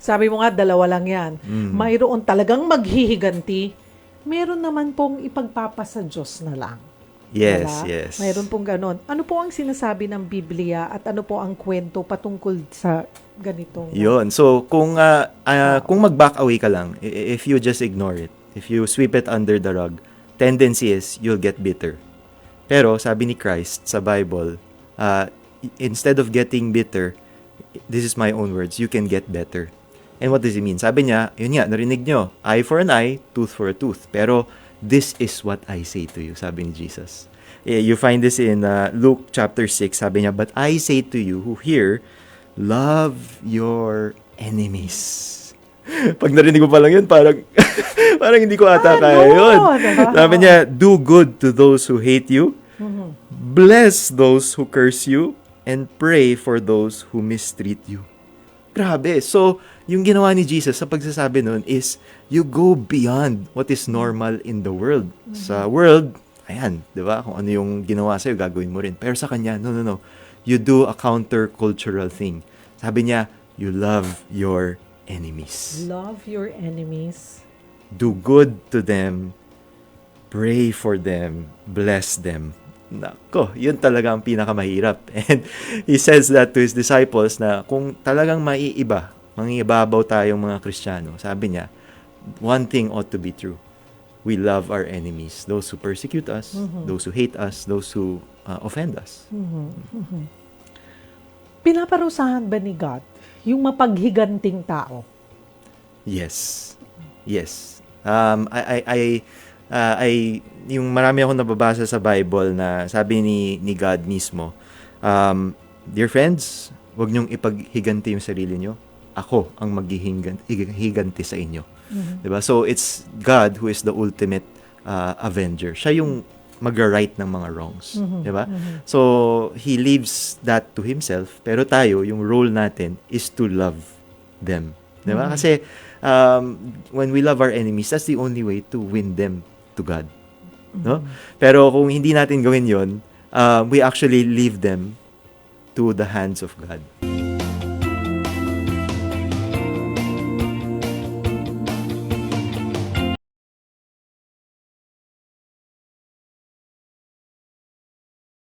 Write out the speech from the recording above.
Sabi mo nga, dalawa lang yan. Mm. Mayroon talagang maghihiganti. Meron naman pong ipagpapasa Diyos na lang. Yes, Wala? yes. Mayroon pong ganon. Ano po ang sinasabi ng Biblia at ano po ang kwento patungkol sa ganitong... Yun. So, kung mag-back away ka lang, if you just ignore it, if you sweep it under the rug, tendency is you'll get bitter. Pero, sabi ni Christ sa Bible, instead of getting bitter, this is my own words, you can get better. And what does it mean? Sabi niya, yun nga, narinig nyo, eye for an eye, tooth for a tooth. Pero, this is what I say to you, sabi ni Jesus. You find this in Luke chapter 6, sabi niya, but I say to you who hear, love your enemies. Pag narinig ko pa lang yun, parang, parang hindi ko ata kaya yun. Sabi niya, do good to those who hate you, bless those who curse you, and pray for those who mistreat you. Grabe. So, yung ginawa ni Jesus sa pagsasabi nun is, you go beyond what is normal in the world. Sa world, ayan, di ba? Kung ano yung ginawa sa'yo, gagawin mo rin. Pero sa kanya, no. You do a counter-cultural thing. Sabi niya, you love your enemies. Love your enemies. Do good to them. Pray for them. Bless them. Nako, yun talaga ang pinakamahirap. And he says that to his disciples na kung talagang mangibabaw tayong mga Kristiyano, sabi niya, one thing ought to be true. We love our enemies. Those who persecute us, those who hate us, those who offend us. Pinaparusahan ba ni God yung mapaghiganting tao? Yes. Yes. Yung marami akong nababasa sa Bible na sabi ni God mismo, dear friends, huwag niyong ipaghiganti yung sarili niyo. Ako ang maghihiganti sa inyo. Diba? So, it's God who is the ultimate avenger. Siya yung mag-right ng mga wrongs. Diba? So, He leaves that to Himself, pero tayo, yung role natin is to love them. Diba? Kasi, when we love our enemies, that's the only way to win them to God. No? Pero kung hindi natin gawin yon, we actually leave them to the hands of God.